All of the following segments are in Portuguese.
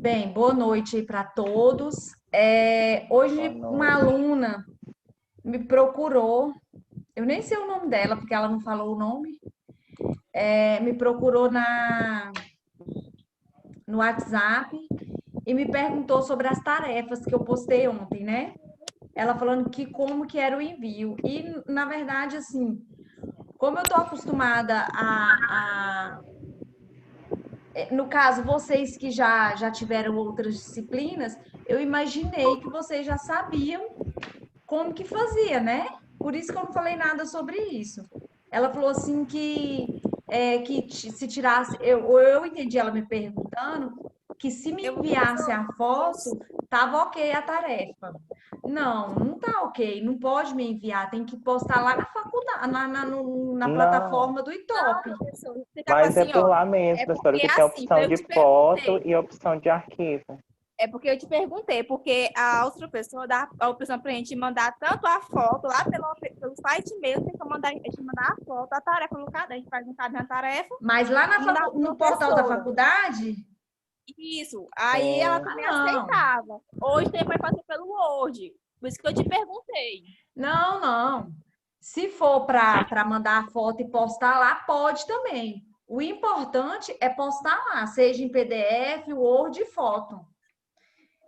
Bem, boa noite aí para todos. Boa Hoje uma noite. aluna me procurou, eu nem sei o nome dela, porque ela não falou o nome, me procurou no WhatsApp e me perguntou sobre as tarefas que eu postei ontem, né? Ela falando que como que era o envio. E, na verdade, assim, como eu tô acostumada no caso, vocês que já tiveram outras disciplinas, eu imaginei que vocês já sabiam como que fazia, né? Por isso que eu não falei nada sobre isso. Ela falou assim se tirasse, eu entendi ela me perguntando que se me Eu vou enviasse a foto, tava ok a tarefa. Não, não tá ok, não pode me enviar, tem que postar lá na faculdade, na Não, plataforma do Não, Italp. professor, vou explicar mas é assim, por ó. lá mesmo, É professora, porque que tem a assim, foi opção eu de te foto perguntei. e a opção de arquivo. É porque eu te perguntei, porque a outra pessoa dá a opção pra gente mandar tanto a foto lá pelo site mesmo, tem que mandar, a gente mandar a foto, a tarefa no caderno, a gente faz um caderno a tarefa Mas lá e mandar pra no portal da professora. faculdade? Isso. Aí ela Sim. Ah, também não. aceitava. Hoje tem vai fazer pelo Word. Por isso que eu te perguntei. Não, não. Se for para mandar a foto e postar lá, pode também. O importante é postar lá, seja em PDF, Word e foto.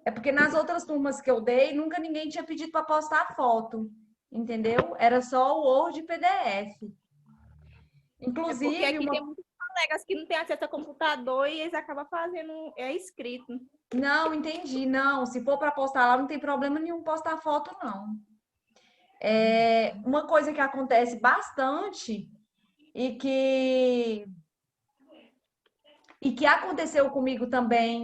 É porque nas outras turmas que eu dei, nunca ninguém tinha pedido para postar foto, entendeu? Era só o Word e PDF. É porque Inclusive, aqui tem muitos colegas que não têm acesso a computador e eles acabam fazendo escrito. não, entendi, não. Se for para postar lá, não tem problema nenhum postar foto, não. Uma coisa que acontece bastante e que aconteceu comigo também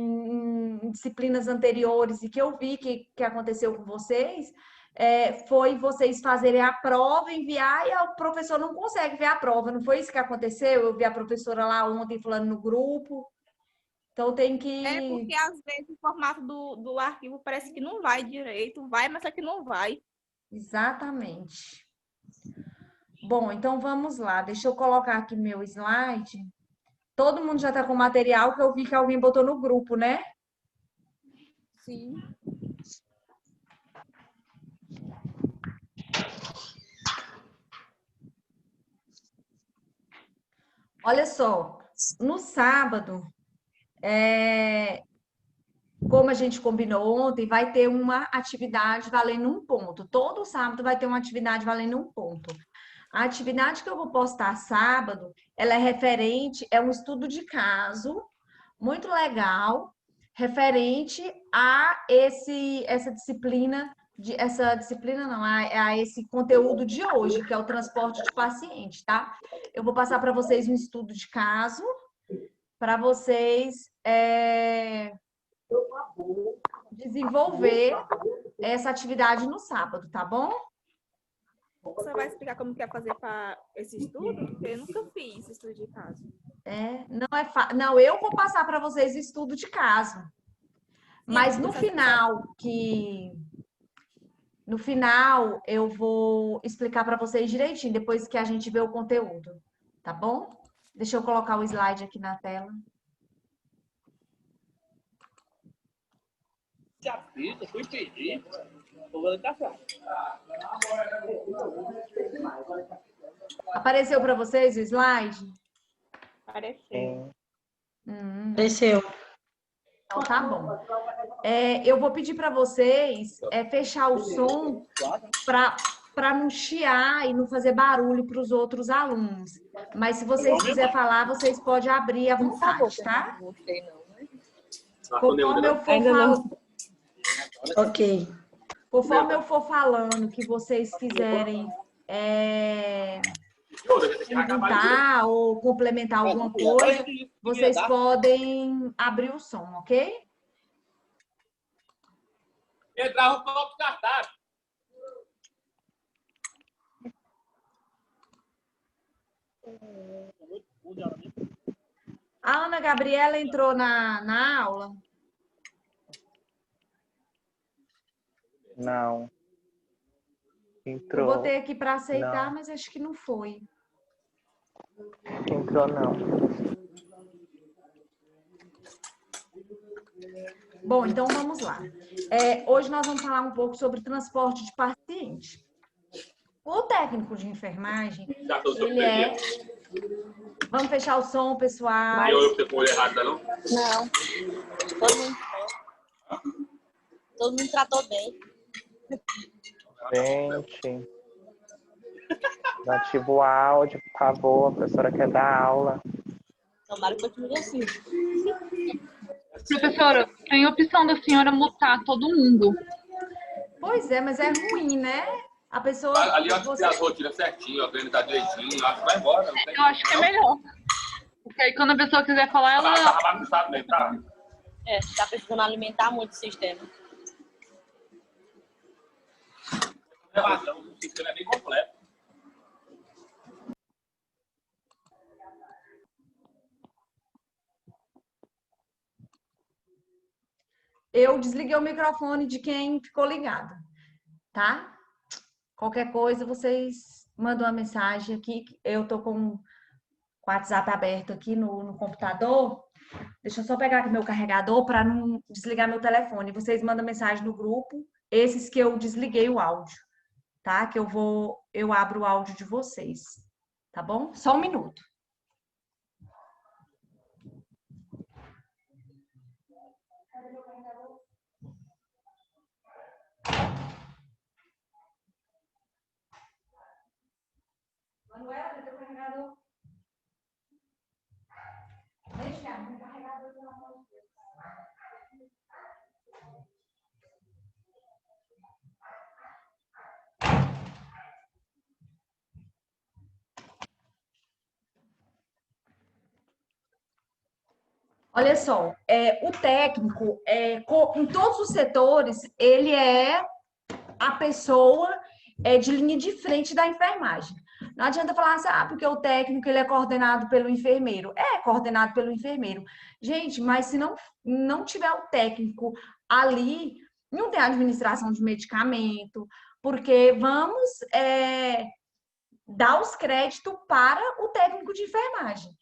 em disciplinas anteriores e que eu vi que aconteceu com vocês, foi vocês fazerem a prova, enviar e o professor não consegue ver a prova. Não foi isso que aconteceu? Eu vi a professora lá ontem falando no grupo. Então tem É que. porque às vezes o formato do arquivo parece que não vai direito. Vai, mas é que não vai. Exatamente. Bom, então vamos lá. Deixa eu colocar aqui meu slide. Todo mundo já está com o material que eu vi que alguém botou no grupo, né? Sim. Olha só, no sábado, como a gente combinou ontem, vai ter uma atividade valendo um ponto. Todo sábado vai ter uma atividade valendo um ponto. A atividade que eu vou postar sábado, ela é referente, é um estudo de caso muito legal, referente a essa disciplina não, a esse conteúdo de hoje, que é o transporte de paciente, tá? Eu vou passar para vocês um estudo de caso para vocês desenvolver essa atividade no sábado, tá bom? Você vai explicar como quer fazer para esse estudo? Porque eu nunca fiz esse estudo de caso. Não, eu vou passar para vocês estudo de caso. Sim, é Mas porque você sabe. no final eu vou explicar para vocês direitinho depois que a gente vê o conteúdo, tá bom? Deixa eu colocar o slide aqui na tela. Já fiz, eu fui pedir. Tô vendo café. Apareceu para vocês o slide? Pareceu. Apareceu. Então tá bom. Eu vou pedir para vocês fechar o som para não chiar e não fazer barulho para os outros alunos. Mas se vocês quiserem falar, vocês podem abrir à vontade, tá? Não gostei, não, né? Conforme eu for Ainda não. falando, Ok. conforme eu for falando que vocês quiserem perguntar ou complementar alguma coisa, vocês podem abrir o som, ok? Entrava um pouco cartaz. A Ana Gabriela entrou na aula. Não. Eu Entrou. botei aqui para aceitar, Não. mas acho que não foi. Entrou, não. Bom, então vamos lá. Hoje nós vamos falar um pouco sobre transporte de paciente. O técnico de enfermagem, ele é... Vamos fechar o som, pessoal. Eu fico com o olho errado, não? Não. Todo mundo tratou bem. Gente, ativa o áudio, por favor. A professora quer dar aula. Tomara que continue assim. Professora, tem a opção da senhora mutar todo mundo. Pois é, mas é ruim, né? A pessoa... Ali, ó, tem as rotinas certinho, organizar direitinho, acho que vai embora. Não tem... Eu acho que é melhor. Porque aí quando a pessoa quiser falar, ela... Tá bagunçado mesmo, tá? Tá precisando alimentar muito o sistema. Tem razão, o sistema é bem completo. Eu desliguei o microfone de quem ficou ligado, tá? Qualquer coisa, vocês mandam uma mensagem aqui. Eu tô com o WhatsApp aberto aqui no computador. Deixa eu só pegar aqui meu carregador para não desligar meu telefone. Vocês mandam mensagem no grupo, esses que eu desliguei o áudio, tá? Que eu abro o áudio de vocês, tá bom? Só um minuto. Manuela, cadê o carregador? Deixa, meu carregador, pelo amor de Deus. Olha só, o técnico, em todos os setores, ele é a pessoa de linha de frente da enfermagem. Não adianta falar assim, porque o técnico ele é coordenado pelo enfermeiro. É coordenado pelo enfermeiro. Gente, mas se não tiver o técnico ali, não tem administração de medicamento, porque vamos dar os créditos para o técnico de enfermagem.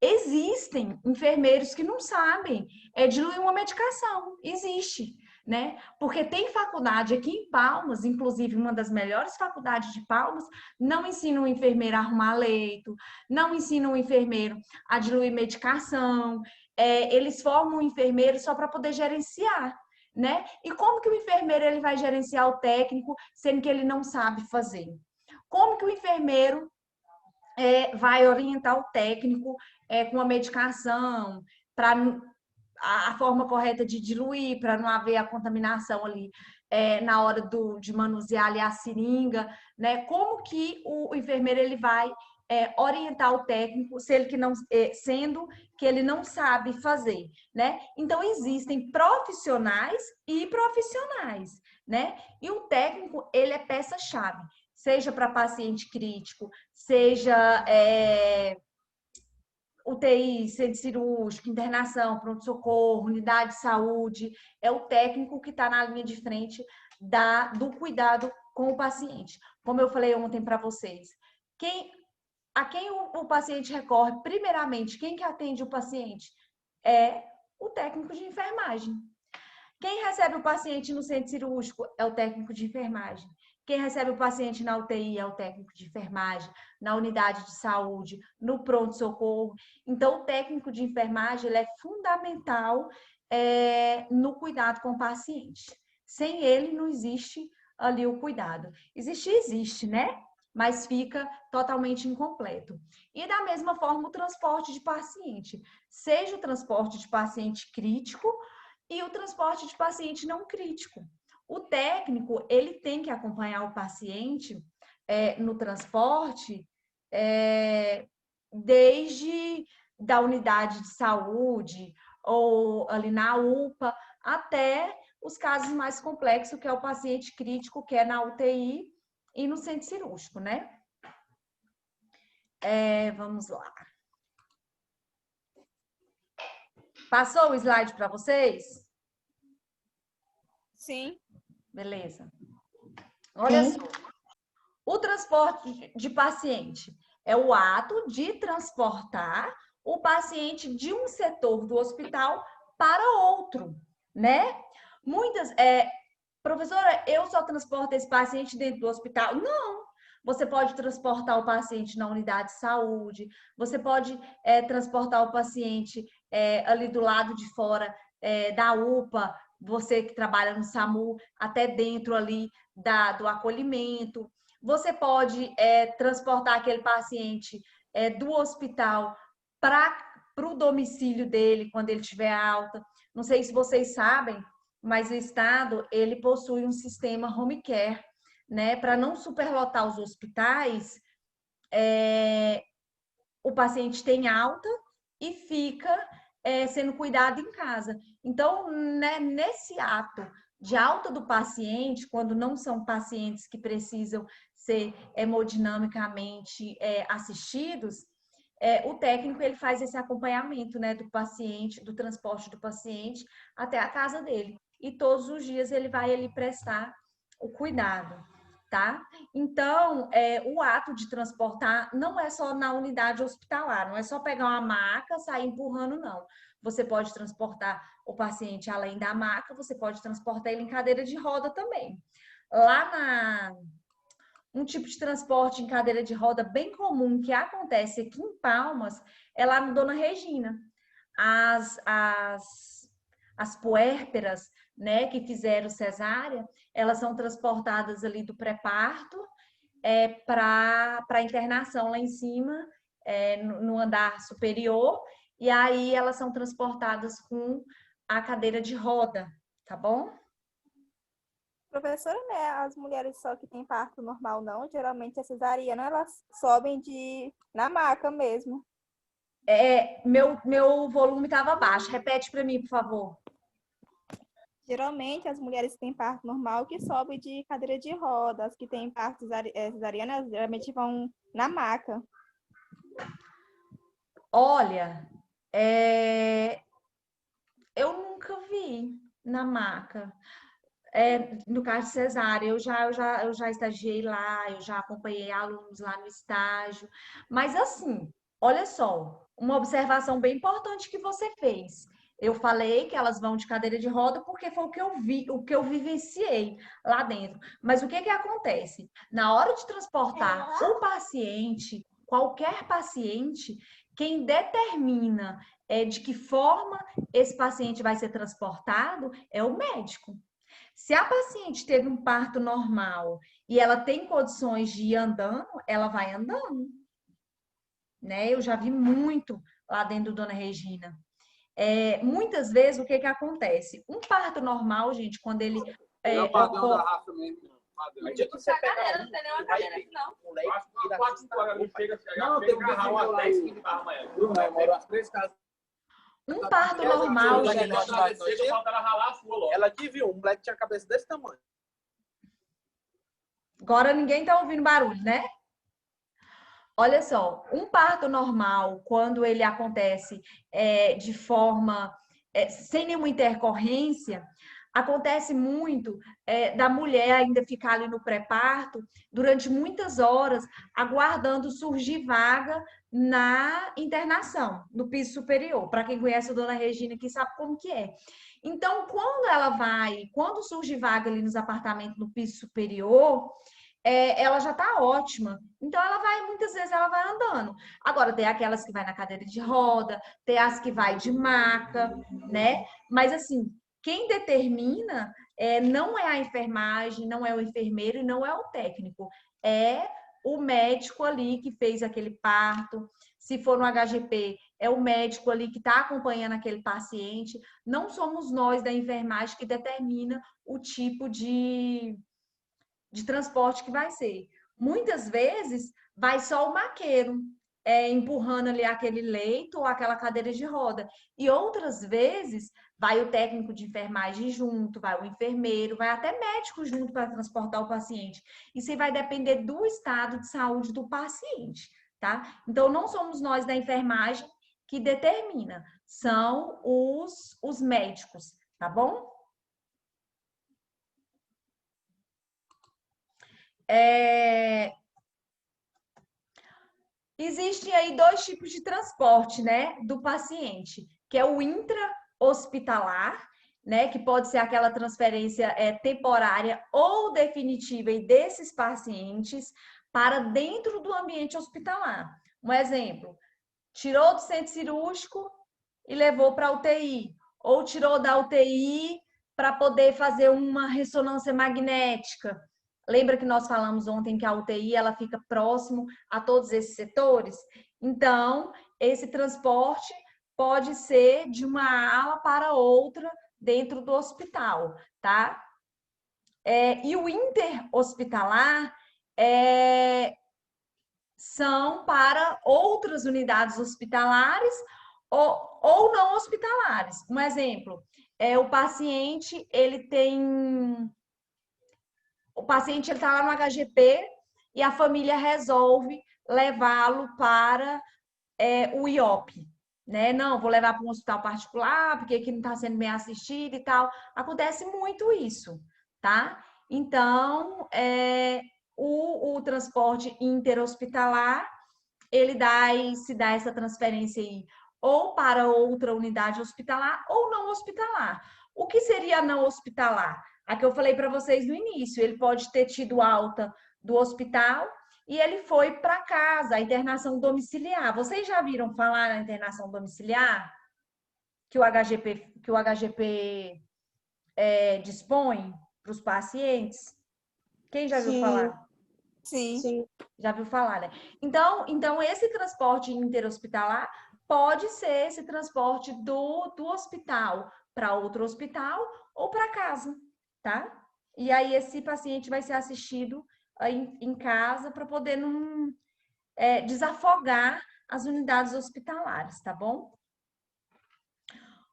Existem enfermeiros que não sabem diluir uma medicação. Existe, né? Porque tem faculdade aqui em Palmas, inclusive uma das melhores faculdades de Palmas, não ensina o enfermeiro a arrumar leito, não ensina o enfermeiro a diluir medicação. Eles formam o enfermeiro só para poder gerenciar, né? E como que o enfermeiro ele vai gerenciar o técnico, sendo que ele não sabe fazer? Como que o enfermeiro vai orientar o técnico com a medicação, para a forma correta de diluir, para não haver a contaminação ali na hora de manusear ali a seringa, né? Como que o enfermeiro ele vai orientar o técnico, sendo que ele não sabe fazer, né? Então, existem profissionais e profissionais, né? E o técnico, ele é peça-chave, seja para paciente crítico, seja UTI, centro cirúrgico, internação, pronto-socorro, unidade de saúde, é o técnico que está na linha de frente do cuidado com o paciente. Como eu falei ontem para vocês, a quem o paciente recorre, primeiramente, quem que atende o paciente? É o técnico de enfermagem. Quem recebe o paciente no centro cirúrgico é o técnico de enfermagem. Quem recebe o paciente na UTI é o técnico de enfermagem, na unidade de saúde, no pronto-socorro. Então, o técnico de enfermagem ele é fundamental no cuidado com o paciente. Sem ele, não existe ali o cuidado. Existe, né? Mas fica totalmente incompleto. E da mesma forma, o transporte de paciente. Seja o transporte de paciente crítico e o transporte de paciente não crítico. O técnico, ele tem que acompanhar o paciente no transporte desde da unidade de saúde ou ali na UPA até os casos mais complexos, que é o paciente crítico, que é na UTI e no centro cirúrgico, né? Vamos lá. Passou o slide para vocês? Sim. Beleza. Olha só. O transporte de paciente é o ato de transportar o paciente de um setor do hospital para outro, né? Muitas, professora, eu só transporto esse paciente dentro do hospital? Não. Você pode transportar o paciente na unidade de saúde, você pode transportar o paciente ali do lado de fora da UPA, você que trabalha no SAMU, até dentro ali do acolhimento. Você pode transportar aquele paciente do hospital para o domicílio dele, quando ele tiver alta. Não sei se vocês sabem, mas o Estado, ele possui um sistema home care, né? Para não superlotar os hospitais, o paciente tem alta e fica sendo cuidado em casa. Então, né, nesse ato de alta do paciente, quando não são pacientes que precisam ser hemodinamicamente assistidos, o técnico ele faz esse acompanhamento, né, do paciente, do transporte do paciente até a casa dele. E todos os dias ele vai ali prestar o cuidado, tá? Então, o ato de transportar não é só na unidade hospitalar, não é só pegar uma maca, sair empurrando, não. Você pode transportar o paciente além da maca, você pode transportar ele em cadeira de roda também. Um tipo de transporte em cadeira de roda bem comum que acontece aqui em Palmas é lá no Dona Regina. As puérperas, né, que fizeram cesárea, elas são transportadas ali do pré-parto para a internação lá em cima, no andar superior, e aí elas são transportadas com a cadeira de roda, tá bom? Professora, né? As mulheres só que têm parto normal, não. Geralmente a cesariana, elas sobem na maca mesmo. Meu volume estava baixo. Repete para mim, por favor. Geralmente as mulheres que têm parto normal que sobem de cadeira de rodas, as que têm parto cesariana, geralmente vão na maca. Olha, eu nunca vi na maca. No caso de cesárea, eu já estagiei lá, eu já acompanhei alunos lá no estágio. Mas assim, olha só, uma observação bem importante que você fez. Eu falei que elas vão de cadeira de roda porque foi o que eu vi, o que eu vivenciei lá dentro. Mas o que acontece? Na hora de transportar o paciente, qualquer paciente, quem determina de que forma esse paciente vai ser transportado é o médico. Se a paciente teve um parto normal e ela tem condições de ir andando, ela vai andando. Né? Eu já vi muito lá dentro do Dona Regina. Muitas vezes, o que acontece? Um parto normal, gente, quando ele... É o padrão da raça mesmo. Não tinha cadeira, não tem nenhuma cadeira aqui, não. Não, tem que agarrar umas 10 quilos para amanhã. Não, moro as 3 casas. Um parto normal, gente. Ela que viu, um moleque tinha a cabeça desse tamanho. Agora ninguém tá ouvindo barulho, né? Olha só, um parto normal, quando ele acontece de forma sem nenhuma intercorrência, acontece muito da mulher ainda ficar ali no pré-parto durante muitas horas, aguardando surgir vaga na internação, no piso superior. Para quem conhece a Dona Regina aqui sabe como que é. Então, quando surge vaga ali nos apartamentos no piso superior, ela já tá ótima. Então, muitas vezes ela vai andando. Agora, tem aquelas que vai na cadeira de roda, tem as que vai de maca, né? Mas, assim, quem determina não é a enfermagem, não é o enfermeiro e não é o técnico. É o médico ali que fez aquele parto. Se for no HGP, é o médico ali que está acompanhando aquele paciente. Não somos nós da enfermagem que determina o tipo de transporte que vai ser. Muitas vezes vai só o maqueiro empurrando ali aquele leito ou aquela cadeira de roda. E outras vezes vai o técnico de enfermagem junto, vai o enfermeiro, vai até médico junto para transportar o paciente. Isso aí vai depender do estado de saúde do paciente, tá? Então, não somos nós da enfermagem que determina, são os médicos, tá bom? Existem aí 2 tipos de transporte, né, do paciente, que é o intra-hospitalar né, que pode ser aquela transferência temporária ou definitiva e desses pacientes para dentro do ambiente hospitalar. Um exemplo, tirou do centro cirúrgico e levou para a UTI, ou tirou da UTI para poder fazer uma ressonância magnética. Lembra que nós falamos ontem que a UTI ela fica próximo a todos esses setores? Então, esse transporte pode ser de uma ala para outra dentro do hospital, tá? E o interhospitalar são para outras unidades hospitalares ou não hospitalares. Um exemplo, o paciente ele está lá no HGP e a família resolve levá-lo para o IOP, né? Não, vou levar para um hospital particular porque aqui não está sendo bem assistido e tal. Acontece muito isso, tá? Então, o transporte interhospitalar, ele se dá essa transferência aí ou para outra unidade hospitalar ou não hospitalar. O que seria não hospitalar? A que eu falei para vocês no início, ele pode ter tido alta do hospital e ele foi para casa, a internação domiciliar. Vocês já viram falar na internação domiciliar? Que o HGP dispõe para os pacientes? Quem já viu falar? Sim. Já viu falar, né? Então, esse transporte interhospitalar pode ser esse transporte do hospital para outro hospital ou para casa, tá? E aí esse paciente vai ser assistido em casa para poder não desafogar as unidades hospitalares, tá bom?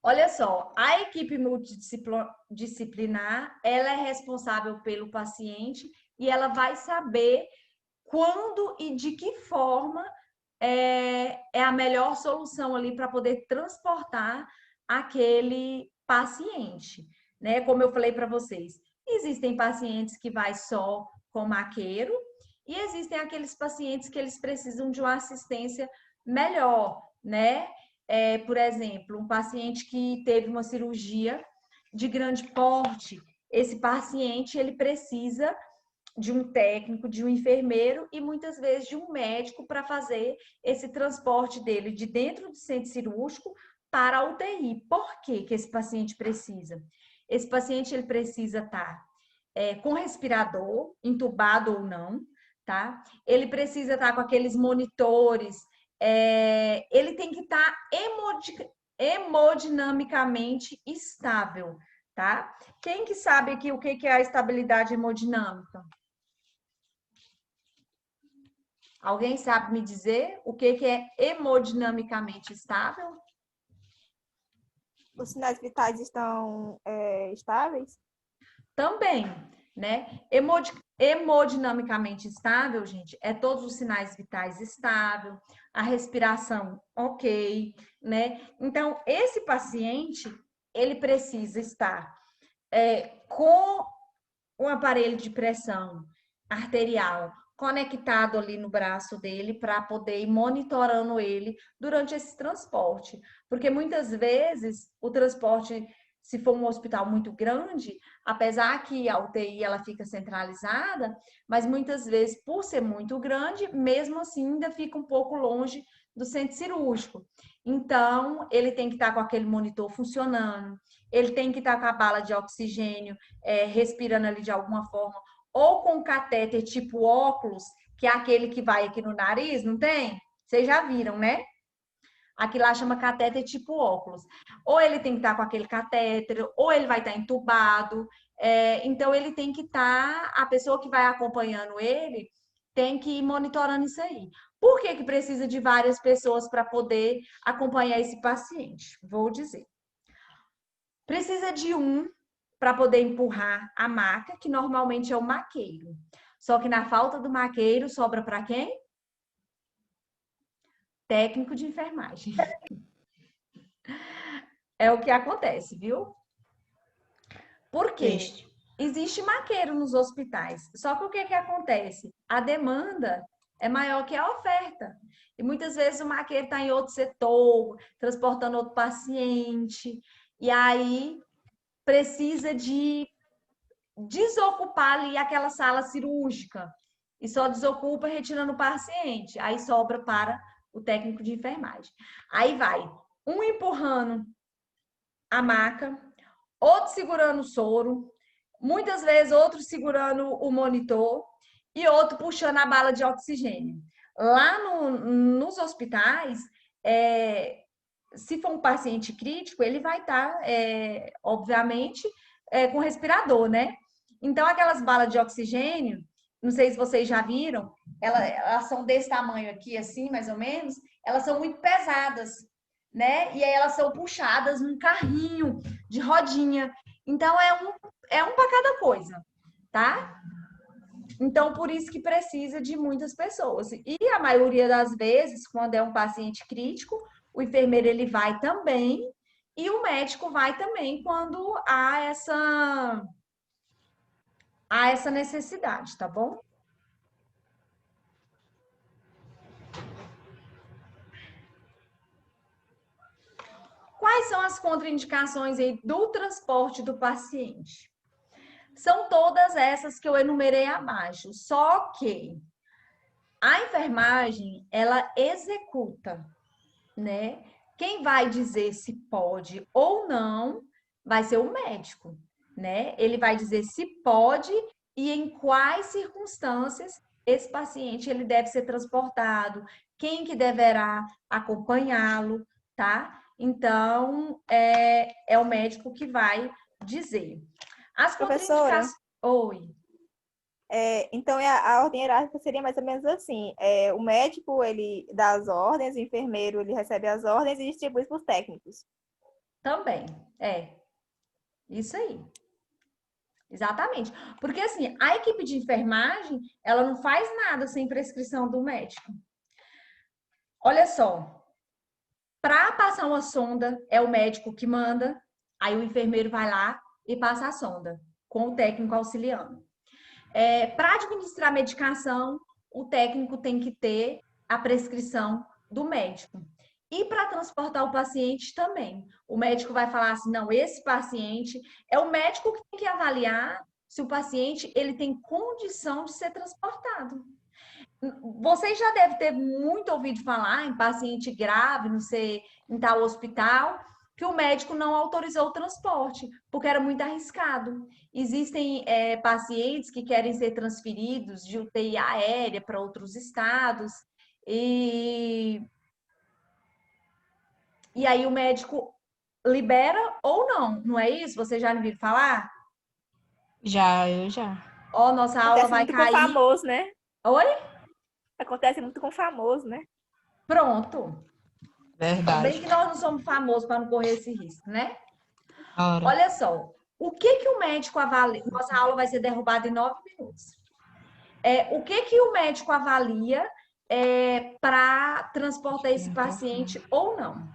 Olha só, a equipe multidisciplinar, ela é responsável pelo paciente e ela vai saber quando e de que forma é a melhor solução ali para poder transportar aquele paciente, né? Como eu falei para vocês, existem pacientes que vai só com maqueiro e existem aqueles pacientes que eles precisam de uma assistência melhor, né? Por exemplo, um paciente que teve uma cirurgia de grande porte, esse paciente ele precisa de um técnico, de um enfermeiro e muitas vezes de um médico para fazer esse transporte dele de dentro do centro cirúrgico para a UTI. Por que esse paciente precisa? Esse paciente ele precisa estar com respirador, entubado ou não, tá? Ele precisa estar com aqueles monitores, ele tem que estar hemodinamicamente estável, tá? Quem que sabe aqui o que é a estabilidade hemodinâmica? Alguém sabe me dizer o que é hemodinamicamente estável? Os sinais vitais estão estáveis? Também, né? Hemodinamicamente estável, gente, é todos os sinais vitais estável, a respiração ok, né? Então, esse paciente, ele precisa estar com um aparelho de pressão arterial conectado ali no braço dele para poder ir monitorando ele durante esse transporte. Porque muitas vezes o transporte, se for um hospital muito grande, apesar que a UTI ela fica centralizada, mas muitas vezes, por ser muito grande, mesmo assim ainda fica um pouco longe do centro cirúrgico. Então, ele tem que estar com aquele monitor funcionando, ele tem que estar com a bala de oxigênio respirando ali de alguma forma, ou com catéter tipo óculos, que é aquele que vai aqui no nariz, não tem? Vocês já viram, né? Aqui lá chama catéter tipo óculos. Ou ele tem que estar com aquele catéter, ou ele vai estar entubado. Então, ele tem que estar, a pessoa que vai acompanhando ele tem que ir monitorando isso aí. Por que precisa de várias pessoas para poder acompanhar esse paciente? Vou dizer. Precisa de um para poder empurrar a maca, que normalmente é o maqueiro. Só que na falta do maqueiro, sobra para quem? Técnico de enfermagem. É o que acontece, viu? Por quê? Existe maqueiro nos hospitais. Só que o que acontece? A demanda é maior que a oferta. E muitas vezes o maqueiro está em outro setor, transportando outro paciente. E aí precisa de desocupar ali aquela sala cirúrgica e só desocupa retirando o paciente. Aí sobra para o técnico de enfermagem. Aí vai um empurrando a maca, outro segurando o soro, muitas vezes outro segurando o monitor e outro puxando a bala de oxigênio. Lá nos hospitais, se for um paciente crítico, ele vai estar, obviamente, com respirador, né? Então, aquelas balas de oxigênio, não sei se vocês já viram, elas são desse tamanho aqui, assim, mais ou menos, elas são muito pesadas, né? E aí elas são puxadas num carrinho de rodinha. Então, é um para cada coisa, tá? Então, por isso que precisa de muitas pessoas. E a maioria das vezes, quando é um paciente crítico, o enfermeiro ele vai também e o médico vai também quando há essa necessidade, tá bom? Quais são as contraindicações aí do transporte do paciente? São todas essas que eu enumerei abaixo, só que a enfermagem, ela executa, né? Quem vai dizer se pode ou não vai ser o médico, né? Ele vai dizer se pode e em quais circunstâncias esse paciente ele deve ser transportado, quem que deverá acompanhá-lo, tá? Então, é o médico que vai dizer. As Professora, contraindicações... Oi. então a ordem hierárquica seria mais ou menos assim. O médico, ele dá as ordens, o enfermeiro, ele recebe as ordens e distribui para os técnicos. Também, isso aí. Exatamente. Porque, assim, a equipe de enfermagem, ela não faz nada sem prescrição do médico. Olha só, para passar uma sonda, é o médico que manda, aí o enfermeiro vai lá e passa a sonda, com o técnico auxiliando. Para administrar medicação, o técnico tem que ter a prescrição do médico. E para transportar o paciente também. O médico vai falar assim, não, esse paciente... É o médico que tem que avaliar se o paciente ele tem condição de ser transportado. Vocês já devem ter muito ouvido falar em paciente grave, não sei, em tal hospital, que o médico não autorizou o transporte, porque era muito arriscado. Existem pacientes que querem ser transferidos de UTI aérea para outros estados, e aí o médico libera ou não, não é isso? Você já ouviu falar? Eu já. Ó, nossa aula Acontece vai muito cair. com famoso, né? Oi? Acontece muito com famoso, né? Pronto. Verdade. Bem que nós não somos famosos para não correr esse risco, né? Ora. Olha só, o que o médico avalia? Nossa aula vai ser derrubada em 9 minutos. O que o médico avalia para transportar esse paciente ou não?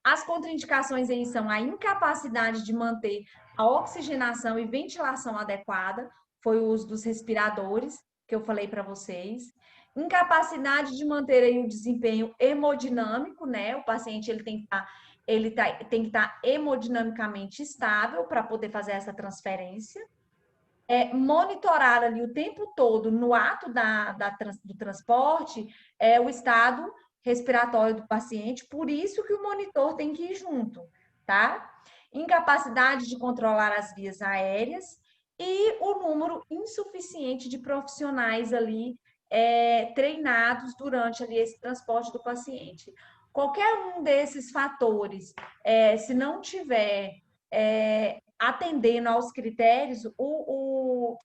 As contraindicações aí são a incapacidade de manter a oxigenação e ventilação adequada, foi o uso dos respiradores, que eu falei para vocês. Incapacidade de manter aí o desempenho hemodinâmico, né? O paciente ele tem que estar hemodinamicamente estável para poder fazer essa transferência. Monitorar ali o tempo todo, no ato do transporte, o estado respiratório do paciente, por isso que o monitor tem que ir junto, tá? Incapacidade de controlar as vias aéreas e o número insuficiente de profissionais ali treinados durante ali esse transporte do paciente. Qualquer um desses fatores, se não tiver atendendo aos critérios, o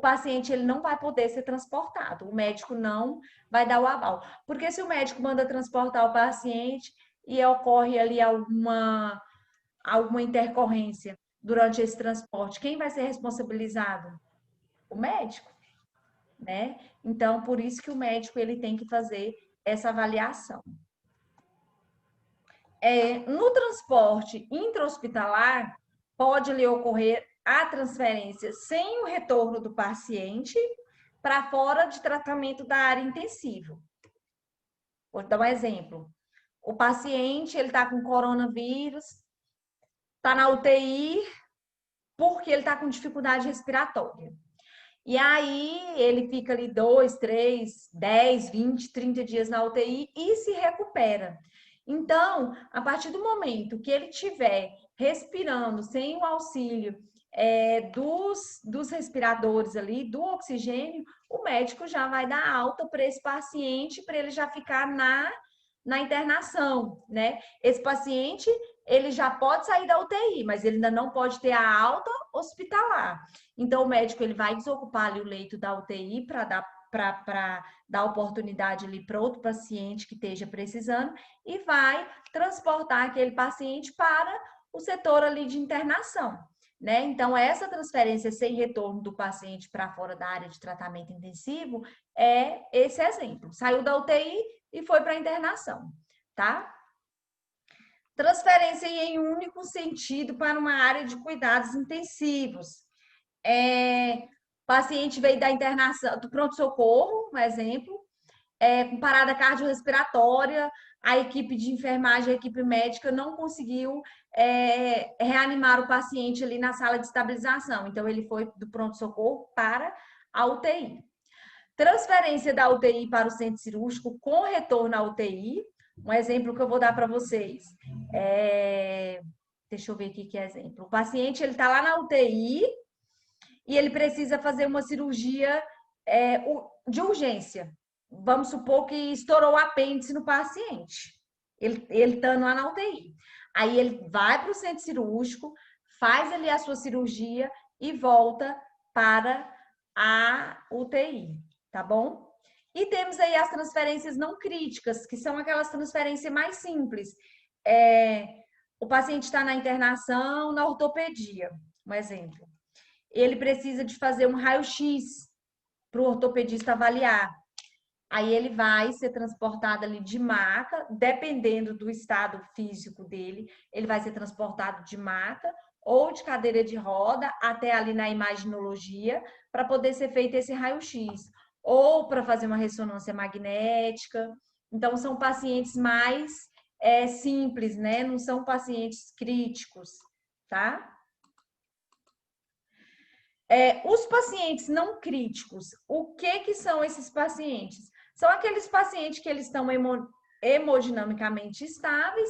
paciente ele não vai poder ser transportado. O médico não vai dar o aval. Porque se o médico manda transportar o paciente e ocorre ali alguma intercorrência durante esse transporte, quem vai ser responsabilizado? O médico, né? Então, por isso que o médico ele tem que fazer essa avaliação. No transporte intra-hospitalar, pode lhe ocorrer a transferência sem o retorno do paciente para fora de tratamento da área intensiva. Vou dar um exemplo. O paciente ele está com coronavírus, está na UTI porque ele está com dificuldade respiratória. E aí ele fica ali 2, 3, 10, 20, 30 dias na UTI e se recupera. Então, a partir do momento que ele estiver respirando sem o auxílio dos respiradores ali, do oxigênio, o médico já vai dar alta para esse paciente, para ele já ficar na internação, né? Esse paciente, ele já pode sair da UTI, mas ele ainda não pode ter a alta hospitalar. Então, o médico ele vai desocupar ali o leito da UTI para dar oportunidade ali para outro paciente que esteja precisando e vai transportar aquele paciente para o setor ali de internação, né? Então, essa transferência sem retorno do paciente para fora da área de tratamento intensivo é esse exemplo. Saiu da UTI e foi para a internação, tá? Transferência em único sentido para uma área de cuidados intensivos. O paciente veio da internação, do pronto-socorro, um exemplo, com parada cardiorrespiratória, a equipe de enfermagem, a equipe médica não conseguiu reanimar o paciente ali na sala de estabilização. Então, ele foi do pronto-socorro para a UTI. Transferência da UTI para o centro cirúrgico com retorno à UTI. Um exemplo que eu vou dar para vocês. Deixa eu ver aqui que exemplo. O paciente está lá na UTI e ele precisa fazer uma cirurgia de urgência. Vamos supor que estourou o apêndice no paciente. Ele está lá na UTI. Aí ele vai para o centro cirúrgico, faz ali a sua cirurgia e volta para a UTI, tá bom? E temos aí as transferências não críticas, que são aquelas transferências mais simples. O paciente está na internação, na ortopedia, um exemplo. Ele precisa de fazer um raio-x para o ortopedista avaliar. Aí ele vai ser transportado ali de maca, dependendo do estado físico dele, ele vai ser transportado de maca ou de cadeira de roda até ali na imaginologia para poder ser feito esse raio-x, ou para fazer uma ressonância magnética. Então, são pacientes mais simples, né? Não são pacientes críticos, tá? Os pacientes não críticos, o que são esses pacientes? São aqueles pacientes que eles estão hemodinamicamente estáveis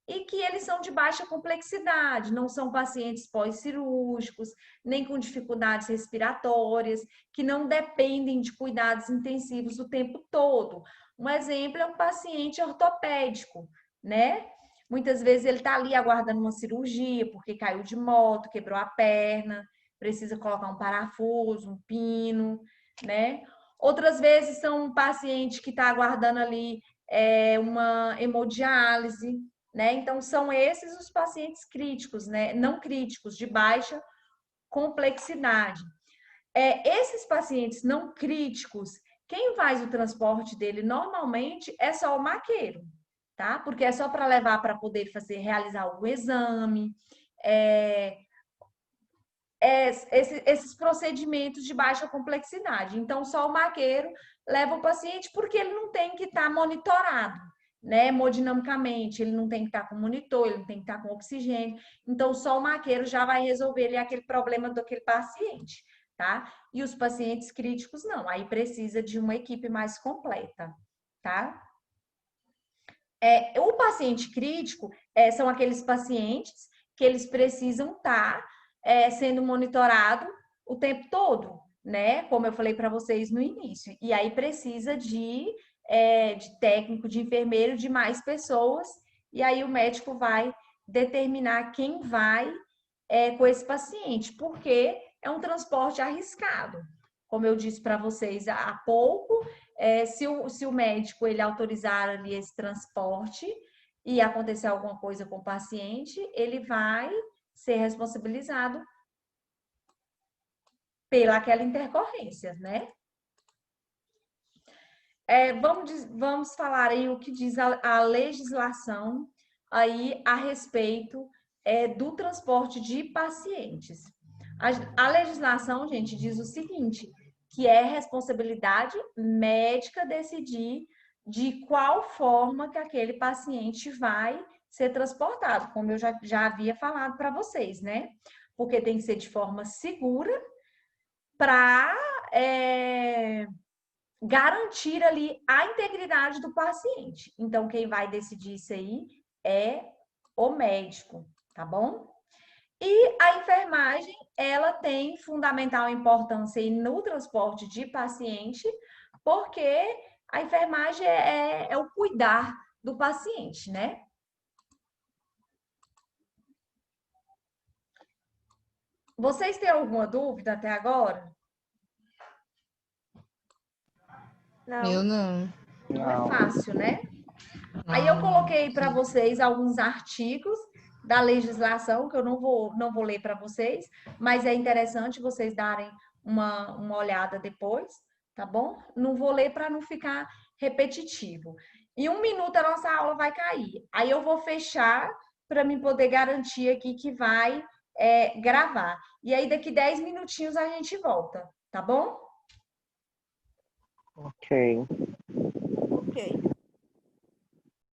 e que eles são de baixa complexidade, não são pacientes pós-cirúrgicos, nem com dificuldades respiratórias, que não dependem de cuidados intensivos o tempo todo. Um exemplo é um paciente ortopédico, né? Muitas vezes ele está ali aguardando uma cirurgia porque caiu de moto, quebrou a perna, precisa colocar um parafuso, um pino, né? Outras vezes são um paciente que está aguardando ali uma hemodiálise, né? Então, são esses os pacientes críticos, né? Não críticos, de baixa complexidade. Esses pacientes não críticos, quem faz o transporte dele normalmente é só o maqueiro, tá? Porque é só para levar para poder realizar algum exame, esses procedimentos de baixa complexidade. Então, só o maqueiro leva o paciente porque ele não tem que estar monitorado, né, hemodinamicamente, ele não tem que estar com monitor, ele não tem que estar com oxigênio. Então, só o maqueiro já vai resolver ali aquele problema daquele paciente, tá? E os pacientes críticos não, aí precisa de uma equipe mais completa, tá? O paciente crítico são aqueles pacientes que eles precisam estar sendo monitorado o tempo todo, né? Como eu falei para vocês no início. E aí precisa de técnico, de enfermeiro, de mais pessoas. E aí o médico vai determinar quem vai com esse paciente, porque é um transporte arriscado. Como eu disse para vocês há pouco, se o médico ele autorizar ali esse transporte e acontecer alguma coisa com o paciente, ele vai ser responsabilizado pelaquela intercorrência, né? Vamos falar aí o que diz a legislação aí a respeito do transporte de pacientes. A legislação, gente, diz o seguinte, que é responsabilidade médica decidir de qual forma que aquele paciente vai ser transportado, como eu já havia falado para vocês, né? Porque tem que ser de forma segura para garantir ali a integridade do paciente. Então, quem vai decidir isso aí é o médico, tá bom? E a enfermagem, ela tem fundamental importância aí no transporte de paciente, porque a enfermagem é o cuidar do paciente, né? Vocês têm alguma dúvida até agora? Eu não. Não é Não. fácil, né? Aí eu coloquei para vocês alguns artigos da legislação, que eu não vou ler para vocês, mas é interessante vocês darem uma olhada depois, tá bom? Não vou ler para não ficar repetitivo. Em 1 minuto a nossa aula vai cair. Aí eu vou fechar para mim poder garantir aqui que vai gravar. E aí daqui 10 minutinhos a gente volta, tá bom? Ok. Ok.